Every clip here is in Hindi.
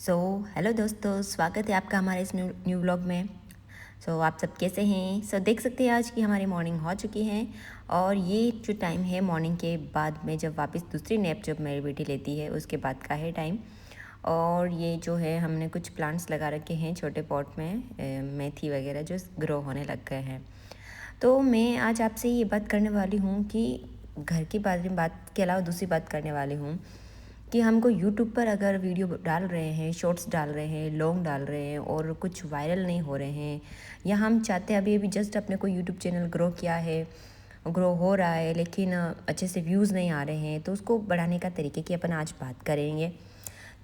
सो हेलो दोस्तों, स्वागत है आपका हमारे इस न्यू व्लॉग में। आप सब कैसे हैं? देख सकते हैं आज की हमारी मॉर्निंग हो चुकी है और ये जो टाइम है मॉर्निंग के बाद में जब वापस दूसरी नैप जब मेरी बेटी लेती है उसके बाद का है टाइम। और ये जो है हमने कुछ प्लांट्स लगा रखे हैं छोटे पॉट में, मेथी वगैरह जो ग्रो होने लग गए हैं। तो मैं आज आपसे ये बात करने वाली हूँ कि घर की बात के अलावा दूसरी बात करने वाली हूँ कि हमको यूट्यूब पर अगर वीडियो डाल रहे हैं, शॉर्ट्स डाल रहे हैं, लॉन्ग डाल रहे हैं और कुछ वायरल नहीं हो रहे हैं, या हम चाहते हैं अभी जस्ट अपने को यूट्यूब चैनल ग्रो किया है, ग्रो हो रहा है लेकिन अच्छे से व्यूज़ नहीं आ रहे हैं, तो उसको बढ़ाने का तरीके की अपन आज बात करेंगे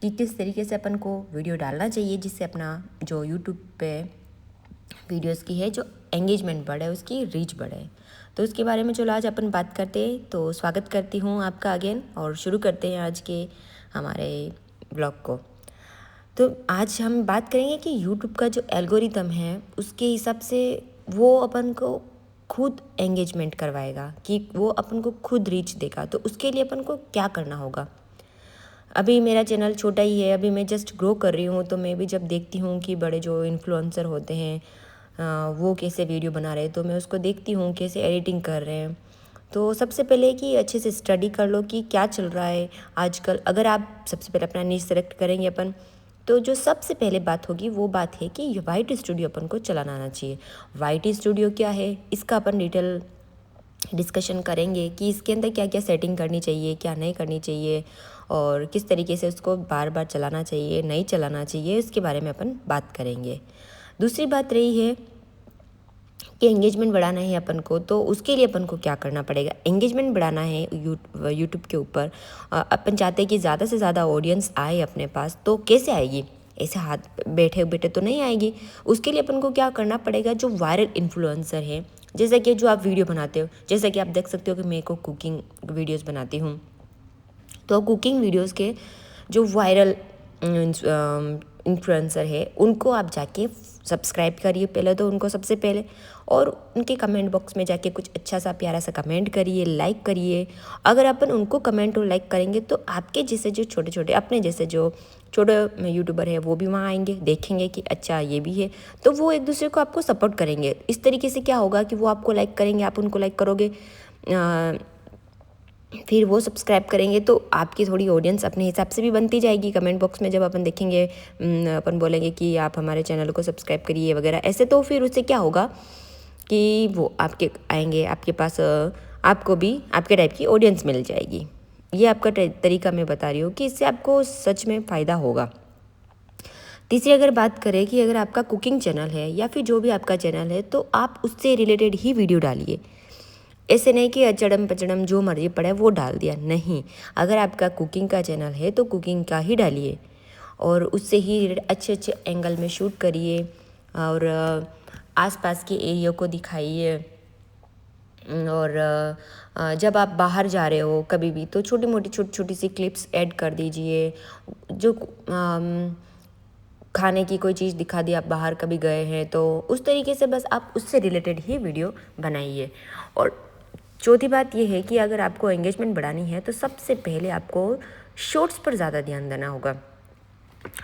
कि किस तरीके से अपन को वीडियो डालना चाहिए जिससे अपना जो यूट्यूब पे वीडियोस की है जो एंगेजमेंट बढ़े, उसकी रीच बढ़े। तो उसके बारे में चलो आज अपन बात करते हैं। तो स्वागत करती हूँ आपका अगेन और शुरू करते हैं आज के हमारे ब्लॉग को। तो आज हम बात करेंगे कि यूट्यूब का जो एल्गोरिदम है उसके हिसाब से वो अपन को खुद एंगेजमेंट करवाएगा कि वो अपन को खुद रीच देगा। तो उसके लिए अपन को क्या करना होगा। अभी मेरा चैनल छोटा ही है, अभी मैं जस्ट ग्रो कर रही हूँ, तो मैं भी जब देखती हूँ कि बड़े जो इन्फ्लुएंसर होते हैं वो कैसे वीडियो बना रहे हैं तो मैं उसको देखती हूँ कैसे एडिटिंग कर रहे हैं। तो सबसे पहले कि अच्छे से स्टडी कर लो कि क्या चल रहा है आजकल। अगर आप सबसे पहले अपना नीश सेलेक्ट करेंगे अपन, तो जो सबसे पहले बात होगी वो बात है कि वाईटी स्टूडियो अपन को चलाना आना चाहिए। वाईटी स्टूडियो क्या है इसका अपन डिटेल डिस्कशन करेंगे कि इसके अंदर क्या क्या सेटिंग करनी चाहिए, क्या नहीं करनी चाहिए और किस तरीके से उसको बार बार चलाना चाहिए, नहीं चलाना चाहिए, इसके बारे में अपन बात करेंगे। दूसरी बात रही है कि एंगेजमेंट बढ़ाना है अपन को, तो उसके लिए अपन को क्या करना पड़ेगा। एंगेजमेंट बढ़ाना है यूट्यूब के ऊपर, अपन चाहते हैं कि ज़्यादा से ज़्यादा ऑडियंस आए अपने पास, तो कैसे आएगी, ऐसे हाथ बैठे बैठे तो नहीं आएगी। उसके लिए अपन को क्या करना पड़ेगा, जो वायरल इन्फ्लुएंसर है, जैसे कि जो आप वीडियो बनाते हो, जैसे कि आप देख सकते हो कि मैं को कुकिंग वीडियोज़ बनाती हूँ, तो कुकिंग वीडियोज़ के जो वायरल इन्फ्लुएंसर है उनको आप जाके सब्सक्राइब करिए पहले तो उनको सबसे पहले, और उनके कमेंट बॉक्स में जाके कुछ अच्छा सा प्यारा सा कमेंट करिए, लाइक करिए। अगर अपन उनको कमेंट और लाइक करेंगे तो आपके जैसे जो छोटे छोटे अपने जैसे जो छोटे यूट्यूबर है वो भी वहाँ आएंगे, देखेंगे कि अच्छा ये भी है, तो वो एक दूसरे को आपको सपोर्ट करेंगे। इस तरीके से क्या होगा कि वो आपको लाइक करेंगे, आप उनको लाइक करोगे, फिर वो सब्सक्राइब करेंगे, तो आपकी थोड़ी ऑडियंस अपने हिसाब से भी बनती जाएगी। कमेंट बॉक्स में जब अपन देखेंगे, अपन बोलेंगे कि आप हमारे चैनल को सब्सक्राइब करिए वगैरह ऐसे, तो फिर उससे क्या होगा कि वो आपके आएंगे आपके पास, आपको भी आपके टाइप की ऑडियंस मिल जाएगी। ये आपका तरीका मैं बता रही हूँ कि इससे आपको सच में फ़ायदा होगा। तीसरी अगर बात करें कि अगर आपका कुकिंग चैनल है या फिर जो भी आपका चैनल है, तो आप उससे रिलेटेड ही वीडियो डालिए। ऐसे नहीं कि अचड़म पचड़म जो मर्जी पड़ा है वो डाल दिया, नहीं। अगर आपका कुकिंग का चैनल है तो कुकिंग का ही डालिए और उससे ही अच्छे अच्छे एंगल में शूट करिए और आसपास के एरिया को दिखाइए। और जब आप बाहर जा रहे हो कभी भी तो छोटी छोटी सी क्लिप्स ऐड कर दीजिए। जो खाने की कोई चीज़ दिखा दी, आप बाहर कभी गए हैं तो उस तरीके से बस आप उससे रिलेटेड ही वीडियो बनाइए। और चौथी बात यह है कि अगर आपको एंगेजमेंट बढ़ानी है तो सबसे पहले आपको शॉर्ट्स पर ज़्यादा ध्यान देना होगा।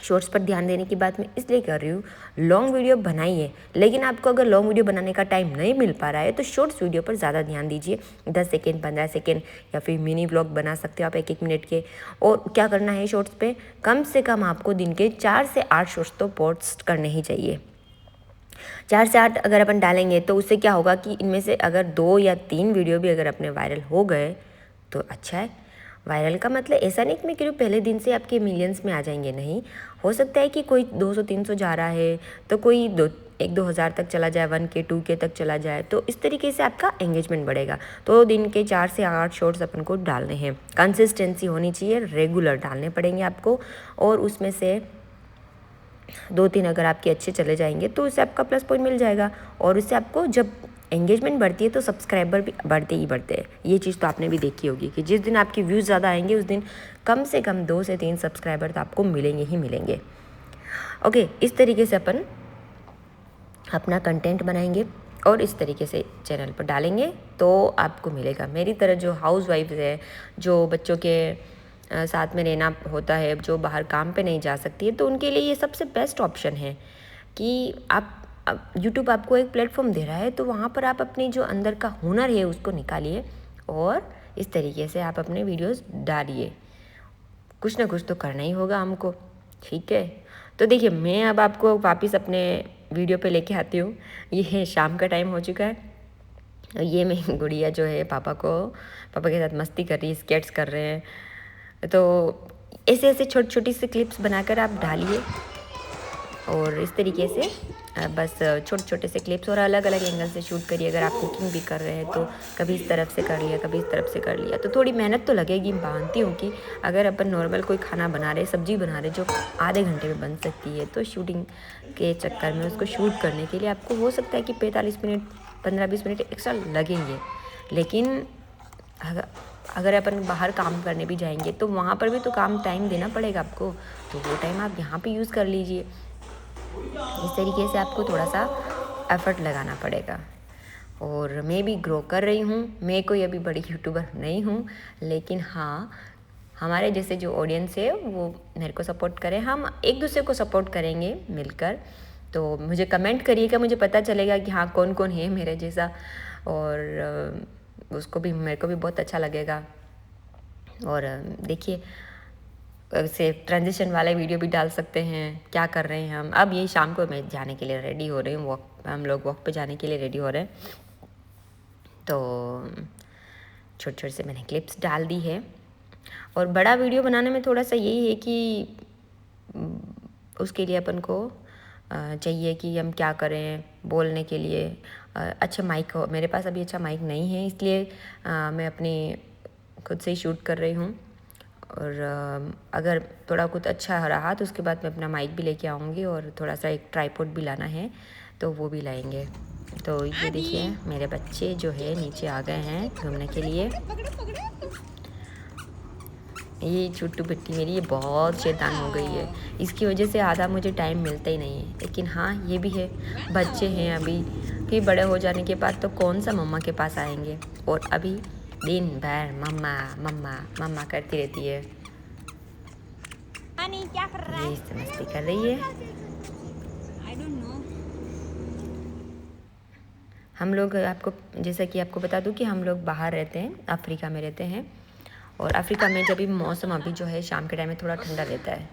शॉर्ट्स पर ध्यान देने की बात मैं इसलिए कर रही हूँ, लॉन्ग वीडियो बनाइए, लेकिन आपको अगर लॉन्ग वीडियो बनाने का टाइम नहीं मिल पा रहा है तो शॉर्ट्स वीडियो पर ज़्यादा ध्यान दीजिए। 10 सेकेंड 15 सेकेंड या फिर मिनी व्लॉग बना सकते हो आप 1-1 मिनट के। और क्या करना है, शॉर्ट्स पे कम से कम आपको दिन के 4 से 8 शॉर्ट्स तो पोस्ट करने ही चाहिए। 4 से 8 अगर अपन डालेंगे तो उससे क्या होगा कि इनमें से अगर 2 या 3 वीडियो भी अगर अपने वायरल हो गए तो अच्छा है। वायरल का मतलब ऐसा नहीं कि मैं कह रही हूँ पहले दिन से आपके मिलियंस में आ जाएंगे, नहीं। हो सकता है कि कोई 200-300 जा रहा है तो कोई 1-2 हज़ार तक चला जाए, 1K 2K तक चला जाए, तो इस तरीके से आपका एंगेजमेंट बढ़ेगा। तो दिन के 4 से 8 शॉर्ट्स अपन को डालने हैं, कंसिस्टेंसी होनी चाहिए, रेगुलर डालने पड़ेंगे आपको। और उसमें से 2-3 अगर आपके अच्छे चले जाएंगे तो उससे आपका प्लस पॉइंट मिल जाएगा। और उससे आपको जब एंगेजमेंट बढ़ती है तो सब्सक्राइबर भी बढ़ते ही बढ़ते हैं। ये चीज़ तो आपने भी देखी होगी कि जिस दिन आपकी व्यूज़ ज़्यादा आएंगे उस दिन कम से कम 2 से 3 सब्सक्राइबर तो आपको मिलेंगे ही मिलेंगे। ओके, इस तरीके से अपन अपना कंटेंट बनाएंगे और इस तरीके से चैनल पर डालेंगे तो आपको मिलेगा। मेरी तरह जो हाउस वाइफ है, जो बच्चों के साथ में रहना होता है, जो बाहर काम पे नहीं जा सकती है, तो उनके लिए ये सबसे बेस्ट ऑप्शन है कि आप यूट्यूब आपको एक प्लेटफॉर्म दे रहा है, तो वहाँ पर आप अपनी जो अंदर का हुनर है उसको निकालिए और इस तरीके से आप अपने वीडियोस डालिए। कुछ ना कुछ तो करना ही होगा हमको, ठीक है। तो देखिए, मैं अब आपको वापस अपने वीडियो पे लेके आती हूँ। ये है शाम का टाइम हो चुका है। ये मेरी गुड़िया जो है पापा के साथ मस्ती कर रही है, स्केट्स कर रहे हैं। तो ऐसे ऐसे छोटी छोटी सी क्लिप्स बनाकर आप डालिए और इस तरीके से बस छोटे छोटे से क्लिप्स और अलग अलग एंगल से शूट करिए। अगर आप कुकिंग भी कर रहे हैं तो कभी इस तरफ से कर लिया, कभी इस तरफ से कर लिया, तो थोड़ी मेहनत तो लगेगी। मानती हूँ कि अगर अपन नॉर्मल कोई खाना बना रहे, सब्जी बना रहे जो आधे घंटे में बन सकती है, तो शूटिंग के चक्कर में उसको शूट करने के लिए आपको हो सकता है कि 45 मिनट 15-20 मिनट एक्स्ट्रा लगेंगे। लेकिन अगर अपन बाहर काम करने भी जाएंगे तो वहाँ पर भी तो टाइम देना पड़ेगा आपको, तो वो टाइम आप यहाँ पे यूज़ कर लीजिए। इस तरीके से आपको थोड़ा सा एफर्ट लगाना पड़ेगा। और मैं भी ग्रो कर रही हूँ, मैं कोई अभी बड़ी यूट्यूबर नहीं हूँ, लेकिन हाँ, हमारे जैसे जो ऑडियंस है वो मेरे को सपोर्ट करें, हम एक दूसरे को सपोर्ट करेंगे मिलकर। तो मुझे कमेंट करिएगा, मुझे पता चलेगा कि हाँ कौन कौन है मेरे जैसा, और उसको भी, मेरे को भी बहुत अच्छा लगेगा। और देखिए, से ट्रांजिशन वाले वीडियो भी डाल सकते हैं, क्या कर रहे हैं हम। अब यही शाम को मैं जाने के लिए रेडी हो रही हूँ, हम लोग वॉक पे जाने के लिए रेडी हो रहे हैं। तो छोटे छोटे से मैंने क्लिप्स डाल दी है। और बड़ा वीडियो बनाने में थोड़ा सा यही है कि उसके लिए अपन को चाहिए कि हम क्या करें बोलने के लिए। अच्छा माइक हो, मेरे पास अभी अच्छा माइक नहीं है, इसलिए मैं अपनी खुद से ही शूट कर रही हूँ। और अगर थोड़ा कुछ अच्छा रहा तो उसके बाद मैं अपना माइक भी लेके आऊँगी, और थोड़ा सा एक ट्राइपॉड भी लाना है तो वो भी लाएंगे। तो ये देखिए, मेरे बच्चे जो है नीचे आ गए हैं घूमने के लिए। ये छोटू बिट्टी मेरी ये बहुत शैतान हो गई है, इसकी वजह से आधा मुझे टाइम मिलता ही नहीं है। लेकिन हाँ, ये भी है, बच्चे हैं अभी, फिर बड़े हो जाने के बाद तो कौन सा मम्मा के पास आएंगे। और अभी दिन भर मम्मा मम्मा मम्मा करती रहती है। क्या कर रहा है? ये मस्ती कर रही है। I don't know। हम लोग, आपको जैसा कि आपको बता दूं कि हम लोग बाहर रहते हैं, अफ्रीका में रहते हैं। और अफ्रीका में जब भी मौसम अभी जो है शाम के टाइम में थोड़ा ठंडा रहता है।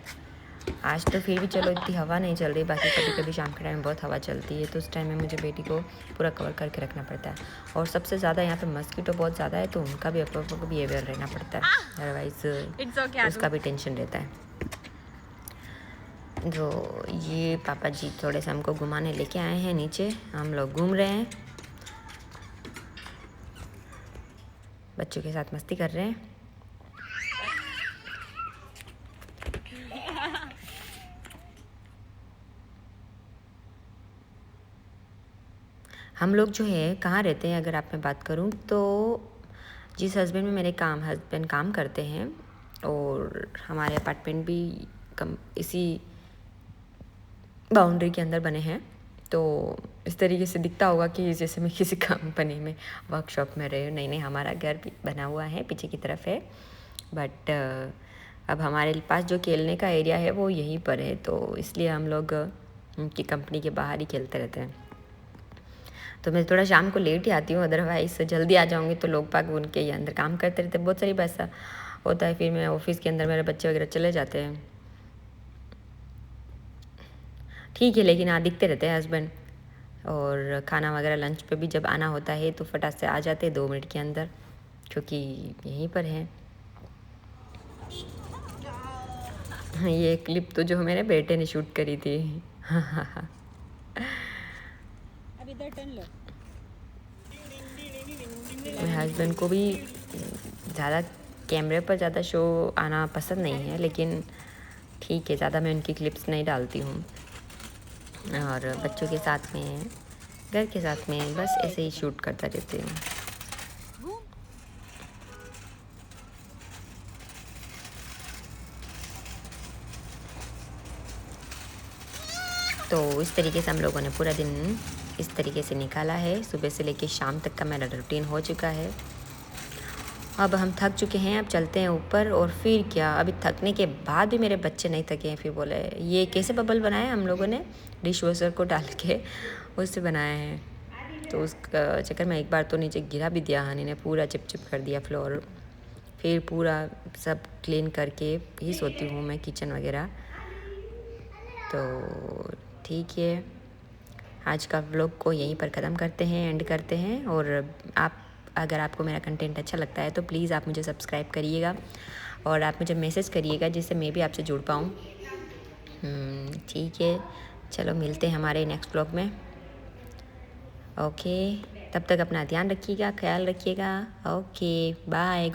आज तो फिर भी चलो इतनी हवा नहीं चल रही, बाकी कभी कभी शाम के टाइम में बहुत हवा चलती है, तो उस टाइम में मुझे बेटी को पूरा कवर करके रखना पड़ता है। और सबसे ज़्यादा यहाँ पे मस्कीटो बहुत ज़्यादा है, तो उनका भी अपना बिहेवियर रहना पड़ता है, अदरवाइज़ उसका भी टेंशन रहता है। जो ये पापा जी थोड़े से हमको घुमाने लेके आए हैं नीचे, हम लोग घूम रहे हैं, बच्चों के साथ मस्ती कर रहे हैं। हम लोग जो है कहाँ रहते हैं, अगर आप मैं बात करूँ तो जिस हस्बैंड में मेरे हस्बैंड काम करते हैं, और हमारे अपार्टमेंट भी इसी बाउंड्री के अंदर बने हैं। तो इस तरीके से दिखता होगा कि जैसे मैं किसी कंपनी में वर्कशॉप में रही हूँ। नहीं, हमारा घर भी बना हुआ है, पीछे की तरफ है, बट अब हमारे पास जो खेलने का एरिया है वो यहीं पर है, तो इसलिए हम लोग उनकी कंपनी के बाहर ही खेलते रहते हैं। तो मैं थोड़ा शाम को लेट ही आती हूँ, अदरवाइज़ जल्दी आ जाऊँगी तो लोग बाग उनके ही अंदर काम करते रहते, बहुत सारी पैसा होता है। फिर मैं ऑफिस के अंदर, मेरे बच्चे वगैरह चले जाते हैं, ठीक है, लेकिन हाँ दिखते रहते हैं हस्बैंड। और खाना वगैरह लंच पे भी जब आना होता है तो फटाक से आ जाते हैं 2 मिनट के अंदर, क्योंकि यहीं पर है। ये क्लिप तो जो मेरे बेटे ने शूट करी थी। अभी इधर टर्न लो। मेरे हस्बैंड को भी ज़्यादा कैमरे पर ज़्यादा शो आना पसंद नहीं है, लेकिन ठीक है, ज़्यादा मैं उनकी क्लिप्स नहीं डालती हूँ। और बच्चों के साथ में, घर के साथ में बस ऐसे ही शूट करता रहती हूँ। तो इस तरीके से हम लोगों ने पूरा दिन इस तरीके से निकाला है। सुबह से लेके शाम तक का मेरा रूटीन हो चुका है। अब हम थक चुके हैं, अब चलते हैं ऊपर। और फिर क्या, अभी थकने के बाद भी मेरे बच्चे नहीं थके हैं। फिर बोले ये कैसे बबल बनाए हम लोगों ने, डिश वॉशर को डाल के उससे बनाए हैं। तो उस चक्कर में एक बार तो नीचे गिरा भी दिया, हानि ने पूरा चिपचिप कर दिया फ्लोर। फिर पूरा सब क्लीन करके ही सोती हूँ मैं, किचन वगैरह। तो ठीक है, आज का व्लॉग को यहीं पर ख़त्म करते हैं, एंड करते हैं। और अगर आपको मेरा कंटेंट अच्छा लगता है तो प्लीज़ आप मुझे सब्सक्राइब करिएगा और आप मुझे मैसेज करिएगा, जिससे मैं भी आपसे जुड़ पाऊँ। ठीक है, चलो मिलते हैं हमारे नेक्स्ट व्लॉग में। ओके, तब तक अपना ध्यान रखिएगा, ख्याल रखिएगा। Okay, bye.